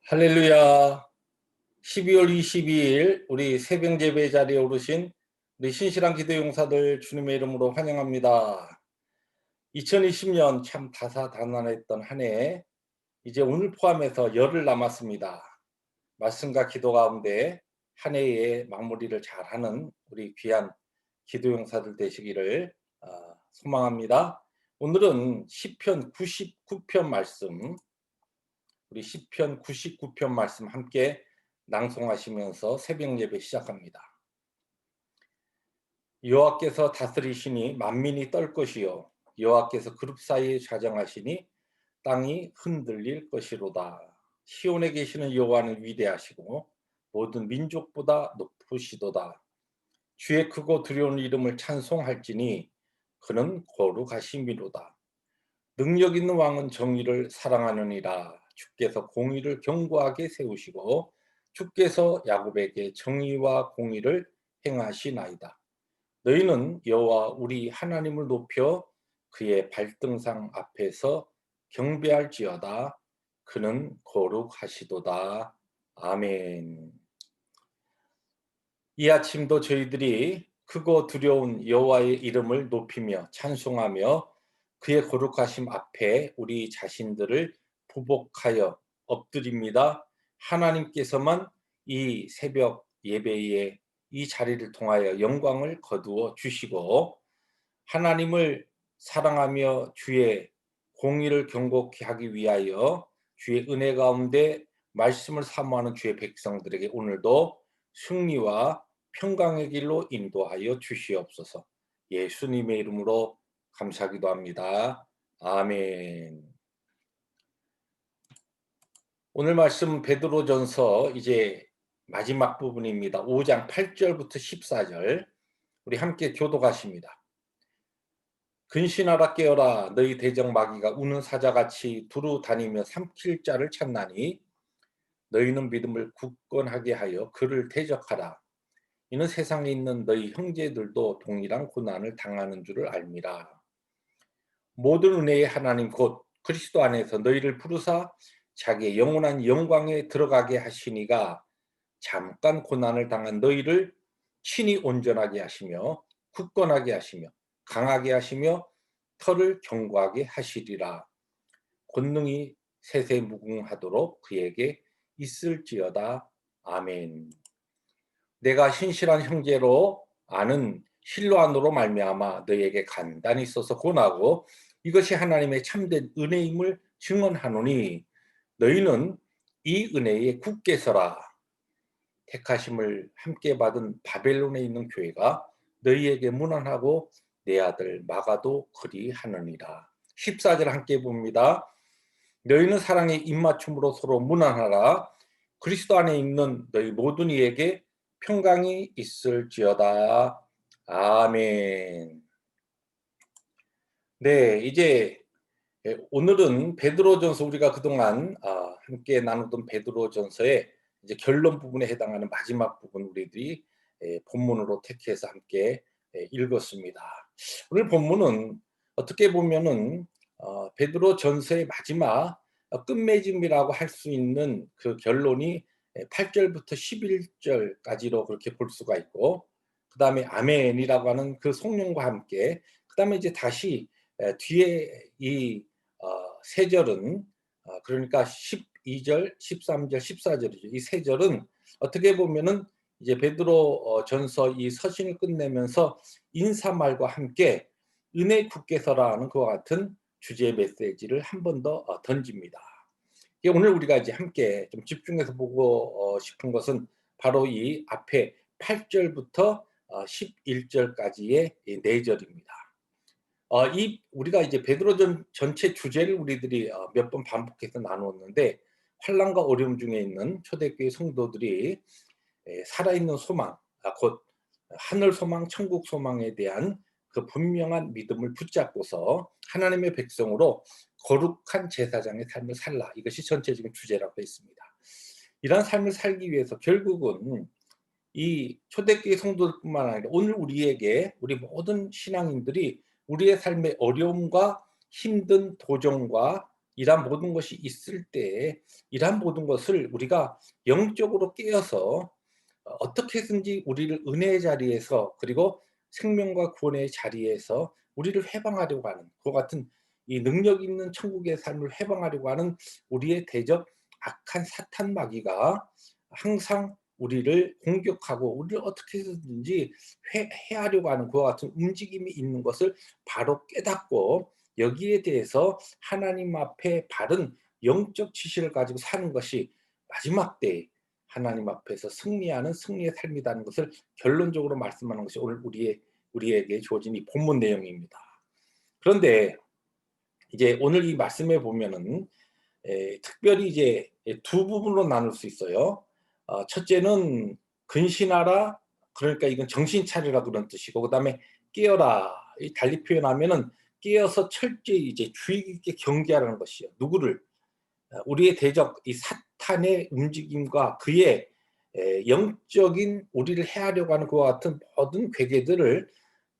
할렐루야. 12월 22일 우리 새벽 예배 자리에 오르신 우리 신실한 기도 용사들 주님의 이름으로 환영합니다. 2020년 참 다사다난했던 한 해, 이제 오늘 포함해서 열흘 남았습니다. 말씀과 기도 가운데 한 해의 마무리를 잘하는 우리 귀한 기도 용사들 되시기를 소망합니다. 오늘은 시편 99편 말씀, 우리 시편 99편 말씀 함께 낭송하시면서 새벽 예배 시작합니다. 여호와께서 다스리시니 만민이 떨 것이요 여호와께서 그룹 사이에 좌정하시니 땅이 흔들릴 것이로다. 시온에 계시는 여호와는 위대하시고 모든 민족보다 높으시도다. 주의 크고 두려운 이름을 찬송할지니 그는 거룩하심이로다. 능력 있는 왕은 정의를 사랑하느니라. 주께서 공의를 견고하게 세우시고 주께서 야곱에게 정의와 공의를 행하시나이다. 너희는 여호와 우리 하나님을 높여 그의 발등상 앞에서 경배할지어다. 그는 거룩하시도다. 아멘. 이 아침도 저희들이 크고 두려운 여호와의 이름을 높이며 찬송하며 그의 거룩하심 앞에 우리 자신들을 부복하여 엎드립니다. 하나님께서만 이 새벽 예배에 이 자리를 통하여 영광을 거두어 주시고 하나님을 사랑하며 주의 공의를 경고케 하기 위하여 주의 은혜 가운데 말씀을 사모하는 주의 백성들에게 오늘도 승리와 평강의 길로 인도하여 주시옵소서. 예수님의 이름으로 감사하기도 합니다. 아멘. 오늘 말씀 베드로전서 이제 마지막 부분입니다. 5장 8절부터 14절 우리 함께 교독하십니다. 근신하라 깨어라 너희 대적 마귀가 우는 사자같이 두루 다니며 삼킬 자를 찾나니 너희는 믿음을 굳건하게 하여 그를 대적하라. 이는 세상에 있는 너희 형제들도 동일한 고난을 당하는 줄을 알미라. 모든 은혜의 하나님 곧 그리스도 안에서 너희를 부르사 자기의 영원한 영광에 들어가게 하시니가 잠깐 고난을 당한 너희를 친히 온전하게 하시며 굳건하게 하시며 강하게 하시며 털을 견고하게 하시리라. 권능이 세세무궁하도록 그에게 있을지어다. 아멘. 내가 신실한 형제로 아는 실로안으로 말미암아 너희에게 간단히 써서 권하고 이것이 하나님의 참된 은혜임을 증언하노니 너희는 이 은혜에 굳게 서라. 택하심을 함께 받은 바벨론에 있는 교회가 너희에게 문안하고 내 아들 마가도 그리하느니라. 14절 함께 봅니다. 너희는 사랑의 입맞춤으로 서로 문안하라. 그리스도 안에 있는 너희 모든 이에게 평강이 있을지어다. 아멘. 네, 이제 오늘은 베드로전서 우리가 그동안 함께 나누던 베드로전서의 이제 결론 부분에 해당하는 마지막 부분 우리들이 본문으로 택해서 함께 읽었습니다. 오늘 본문은 어떻게 보면은 베드로전서의 마지막 끝맺음이라고 할 수 있는 그 결론이 8절부터 11절까지로 그렇게 볼 수가 있고 그다음에 아멘이라고 하는 그 성령과 함께 그다음에 이제 다시 뒤에 이 세 절은 그러니까 12절, 13절, 14절이죠. 이 세 절은 어떻게 보면은 이제 베드로 전서 이 서신을 끝내면서 인사말과 함께 은혜 굳게 서라는 그와 같은 주제의 메시지를 한 번 더 던집니다. 오늘 우리가 이제 함께 좀 집중해서 보고 싶은 것은 바로 이 앞에 8절부터 11절까지의 이 네 절입니다. 이 우리가 이제 베드로전 전체 주제를 우리들이 몇 번 반복해서 나누었는데 환난과 어려움 중에 있는 초대교회 성도들이 살아있는 소망, 곧 하늘 소망, 천국 소망에 대한 그 분명한 믿음을 붙잡고서 하나님의 백성으로 거룩한 제사장의 삶을 살라. 이것이 전체적인 주제라고 했습니다. 이러한 삶을 살기 위해서 결국은 이 초대교회 성도들뿐만 아니라 오늘 우리에게 우리 모든 신앙인들이 우리의 삶의 어려움과 힘든 도전과 이러한 모든 것이 있을 때 이러한 모든 것을 우리가 영적으로 깨어서 어떻게든지 우리를 은혜의 자리에서 그리고 생명과 구원의 자리에서 우리를 해방하려고 하는 그와 같은 이 능력 있는 천국의 삶을 해방하려고 하는 우리의 대적 악한 사탄 마귀가 항상 우리를 공격하고 우리를 어떻게 해서든지 해하려고 하는 그와 같은 움직임이 있는 것을 바로 깨닫고 여기에 대해서 하나님 앞에 바른 영적 지식을 가지고 사는 것이 마지막 때에 하나님 앞에서 승리하는 승리의 삶이라는 것을 결론적으로 말씀하는 것이 오늘 우리에게 주어진 이 본문 내용입니다. 그런데 이제 오늘 이 말씀에 보면은 특별히 이제 두 부분으로 나눌 수 있어요. 첫째는 근신하라, 그러니까 이건 정신 차리라 그런 뜻이고, 그다음에 깨어라, 이 달리 표현하면은 깨어서 철저히 이제 주의 깊게 경계하라는 것이요. 누구를? 우리의 대적 이 사탄의 움직임과 그의 영적인 우리를 해하려고 하는 그와 같은 모든 괴계들을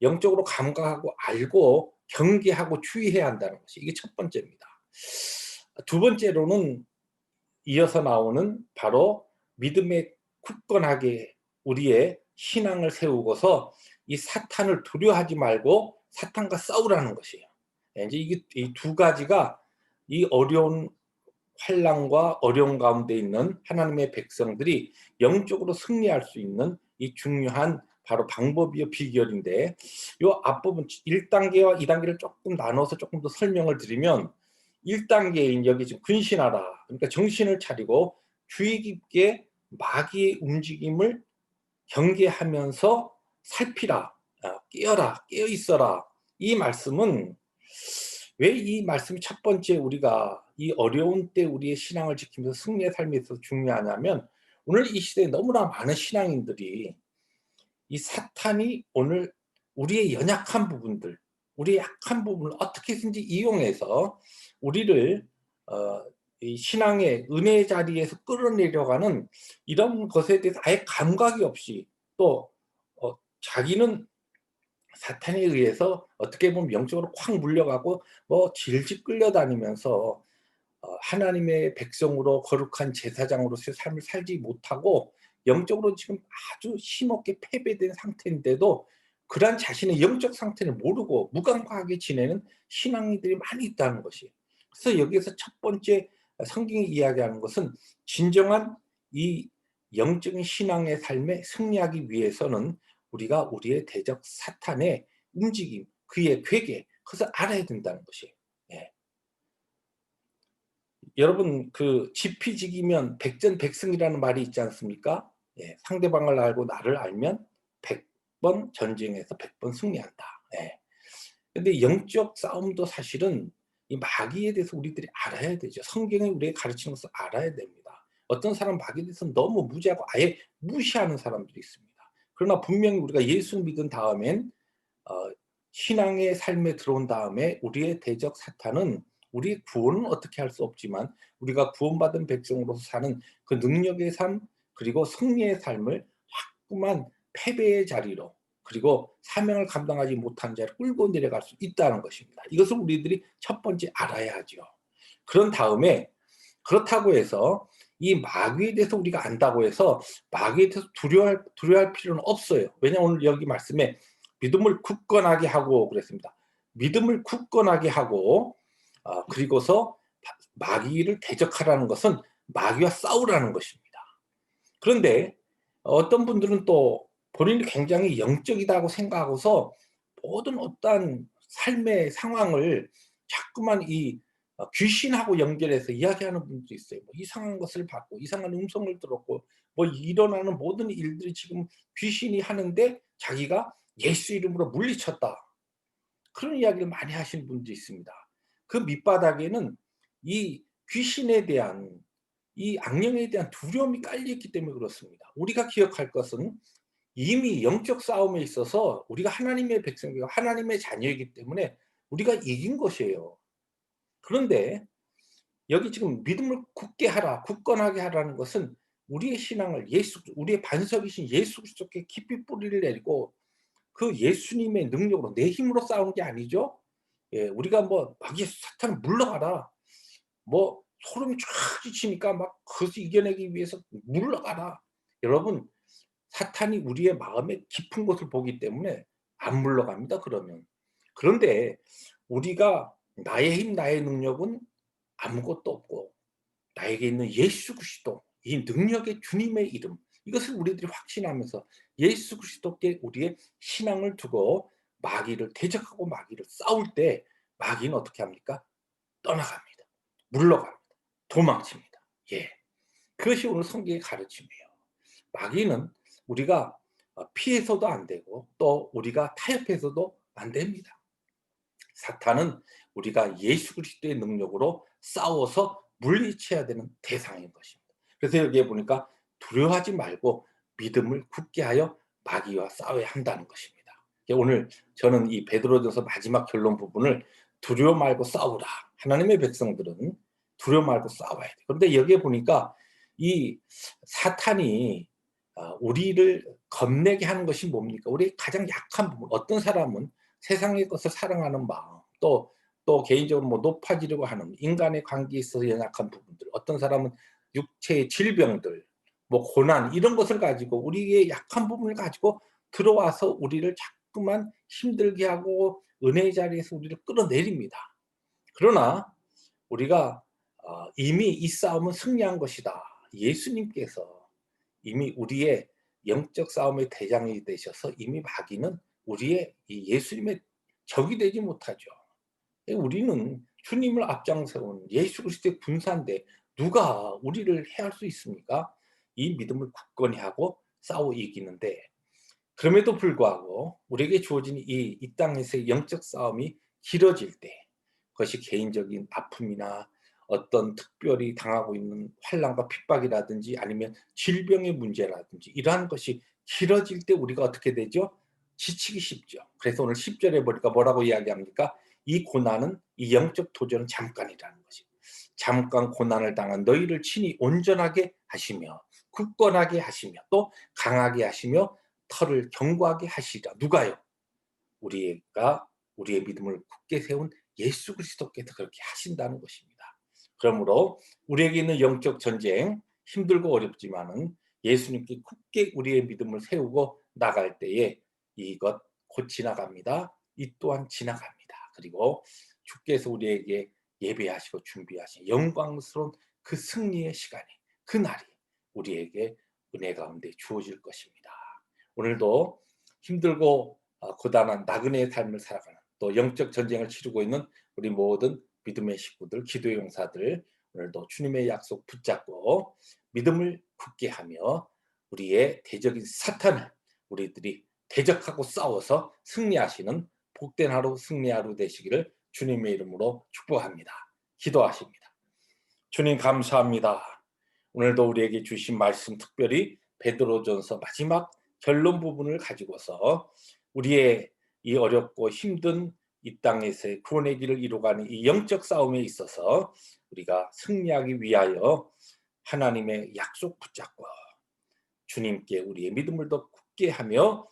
영적으로 감각하고 알고 경계하고 주의해야 한다는 것이 이게 첫 번째입니다. 두 번째로는 이어서 나오는 바로 믿음에 굳건하게 우리의 신앙을 세우고서 이 사탄을 두려워하지 말고 사탄과 싸우라는 것이에요. 이제 이게 이 두 가지가 이 어려운 환난과 어려운 가운데 있는 하나님의 백성들이 영적으로 승리할 수 있는 이 중요한 바로 방법이요 비결인데, 요 앞부분 1단계와 2단계를 조금 나눠서 조금 더 설명을 드리면, 1단계인 여기 지금 근신하라, 그러니까 정신을 차리고 주의 깊게 마귀의 움직임을 경계하면서 살피라, 깨어라, 깨어 있어라. 이 말씀은 왜 이 말씀이 첫 번째 우리가 이 어려운 때 우리의 신앙을 지키면서 승리의 삶에 있어서 중요하냐면, 오늘 이 시대에 너무나 많은 신앙인들이 이 사탄이 오늘 우리의 연약한 부분들, 우리의 약한 부분을 어떻게든지 이용해서 우리를 어 이 신앙의 은혜의 자리에서 끌어내려고 하는 이런 것에 대해서 아예 감각이 없이 또 자기는 사탄에 의해서 어떻게 보면 영적으로 콱 물려가고 뭐 질질 끌려다니면서 하나님의 백성으로 거룩한 제사장으로서의 삶을 살지 못하고 영적으로 지금 아주 힘없게 패배된 상태인데도 그러한 자신의 영적 상태를 모르고 무감각하게 지내는 신앙인들이 많이 있다는 것이에요. 그래서 여기에서 첫 번째 성경이 이야기하는 것은 진정한 이 영적인 신앙의 삶에 승리하기 위해서는 우리가 우리의 대적 사탄의 움직임, 그의 괴계, 그것을 알아야 된다는 것이에요. 예. 여러분 그 지피지기면 백전백승이라는 말이 있지 않습니까? 예. 상대방을 알고 나를 알면 100번 전쟁에서 100번 승리한다. 예. 근데 영적 싸움도 사실은 이 마귀에 대해서 우리들이 알아야 되죠. 성경이 우리에게 가르치는 것을 알아야 됩니다. 어떤 사람 마귀에 대해서 너무 무지하고 아예 무시하는 사람들이 있습니다. 그러나 분명히 우리가 예수 믿은 다음엔 어 신앙의 삶에 들어온 다음에 우리의 대적 사탄은 우리의 구원은 어떻게 할 수 없지만 우리가 구원받은 백성으로서 사는 그 능력의 삶 그리고 승리의 삶을 자꾸만 패배의 자리로 그리고 사명을 감당하지 못한 자를 끌고 내려갈 수 있다는 것입니다. 이것을 우리들이 첫 번째 알아야 하죠. 그런 다음에 그렇다고 해서 이 마귀에 대해서 우리가 안다고 해서 마귀에 대해서 두려워할 필요는 없어요. 왜냐하면 오늘 여기 말씀에 믿음을 굳건하게 하고 그랬습니다. 믿음을 굳건하게 하고 그리고서 마귀를 대적하라는 것은 마귀와 싸우라는 것입니다. 그런데 어떤 분들은 또 본인이 굉장히 영적이다고 생각하고서 모든 어떠한 삶의 상황을 자꾸만 이 귀신하고 연결해서 이야기하는 분도 있어요. 뭐 이상한 것을 봤고 이상한 음성을 들었고 뭐 일어나는 모든 일들이 지금 귀신이 하는데 자기가 예수 이름으로 물리쳤다. 그런 이야기를 많이 하시는 분도 있습니다. 그 밑바닥에는 이 귀신에 대한 이 악령에 대한 두려움이 깔려 있기 때문에 그렇습니다. 우리가 기억할 것은 이미 영적 싸움에 있어서 우리가 하나님의 백성이고 하나님의 자녀이기 때문에 우리가 이긴 것이에요. 그런데 여기 지금 믿음을 굳게 하라, 굳건하게 하라는 것은 우리의 신앙을 우리의 반석이신 예수 그리스도께 깊이 뿌리를 내리고 그 예수님의 능력으로 내 힘으로 싸우는 게 아니죠. 예, 우리가 뭐 "마귀 사탄을 물러가라." 뭐 소름이 쫙 끼치니까 막 그것을 이겨내기 위해서 물러가라. 여러분, 사탄이 우리의 마음의 깊은 곳을 보기 때문에 안 물러갑니다 그러면. 그런데 우리가 나의 힘 나의 능력은 아무것도 없고 나에게 있는 예수 그리스도 이 능력의 주님의 이름, 이것을 우리들이 확신하면서 예수 그리스도께 우리의 신앙을 두고 마귀를 대적하고 마귀를 싸울 때 마귀는 어떻게 합니까? 떠나갑니다. 물러갑니다. 도망칩니다. 예. 그것이 오늘 성경의 가르침이에요. 마귀는 우리가 피해서도 안 되고 또 우리가 타협해서도 안 됩니다. 사탄은 우리가 예수 그리스도의 능력으로 싸워서 물리쳐야 되는 대상인 것입니다. 그래서 여기에 보니까 두려워하지 말고 믿음을 굳게 하여 마귀와 싸워야 한다는 것입니다. 오늘 저는 이 베드로전서 마지막 결론 부분을 두려워 말고 싸우라. 하나님의 백성들은 두려워 말고 싸워야 돼. 그런데 여기에 보니까 이 사탄이 우리를 겁내게 하는 것이 뭡니까? 우리의 가장 약한 부분. 어떤 사람은 세상의 것을 사랑하는 마음, 또 개인적으로 뭐 높아지려고 하는 인간의 관계에 있어서 연약한 부분들, 어떤 사람은 육체의 질병들, 뭐 고난 이런 것을 가지고 우리의 약한 부분을 가지고 들어와서 우리를 자꾸만 힘들게 하고 은혜의 자리에서 우리를 끌어내립니다. 그러나 우리가 이미 이 싸움은 승리한 것이다. 예수님께서 이미 우리의 영적 싸움의 대장이 되셔서 이미 마귀는 우리의 이 예수님의 적이 되지 못하죠. 우리는 주님을 앞장세운 예수 그리스도의 군사인데 누가 우리를 해할 수 있습니까? 이 믿음을 굳건히 하고 싸워 이기는데, 그럼에도 불구하고 우리에게 주어진 이 땅에서의 영적 싸움이 길어질 때, 그것이 개인적인 아픔이나 어떤 특별히 당하고 있는 환난과 핍박이라든지 아니면 질병의 문제라든지 이러한 것이 길어질 때 우리가 어떻게 되죠? 지치기 쉽죠. 그래서 오늘 10절에 보니까 뭐라고 이야기합니까? 이 고난은, 이 영적 도전은 잠깐이라는 것이. 잠깐 고난을 당한 너희를 친히 온전하게 하시며 굳건하게 하시며 또 강하게 하시며 터를 견고하게 하시리라. 누가요? 우리가 우리의 믿음을 굳게 세운 예수 그리스도께서 그렇게 하신다는 것입니다. 그러므로 우리에게 있는 영적 전쟁, 힘들고 어렵지만은 예수님께 굳게 우리의 믿음을 세우고 나갈 때에 이것 곧 지나갑니다. 이 또한 지나갑니다. 그리고 주께서 우리에게 예배하시고 준비하신 영광스러운 그 승리의 시간이, 그 날이 우리에게 은혜 가운데 주어질 것입니다. 오늘도 힘들고 고단한 나그네의 삶을 살아가는, 또 영적 전쟁을 치르고 있는 우리 모든 믿음의 식구들, 기도의 용사들, 오늘도 주님의 약속 붙잡고 믿음을 굳게 하며 우리의 대적인 사탄을 우리들이 대적하고 싸워서 승리하시는 복된 하루, 승리 하루 되시기를 주님의 이름으로 축복합니다. 기도하십니다. 주님 감사합니다. 오늘도 우리에게 주신 말씀, 특별히 베드로전서 마지막 결론 부분을 가지고서 우리의 이 어렵고 힘든 이 땅에서의 구원의 길을 이루어가는 이 영적 싸움에 있어서 우리가 승리하기 위하여 하나님의 약속 붙잡고 주님께 우리의 믿음을 더 굳게 하며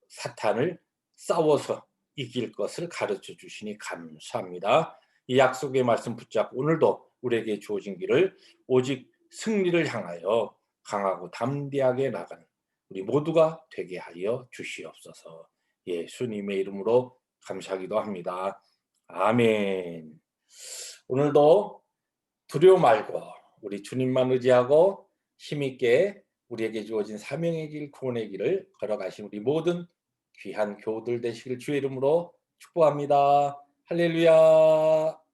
사탄을 싸워서 이길 것을 가르쳐 주시니 감사합니다. 이 약속의 말씀 붙잡고 오늘도 우리에게 주어진 길을 오직 승리를 향하여 강하고 담대하게 나가는 우리 모두가 되게 하여 주시옵소서. 예수님의 이름으로 감사하기도 합니다. 아멘. 오늘도 두려워 말고 우리 주님만 의지하고 힘있게 우리에게 주어진 사명의 길, 구원의 길을 걸어가신 우리 모든 귀한 교우들 되시길 주의 이름으로 축복합니다. 할렐루야.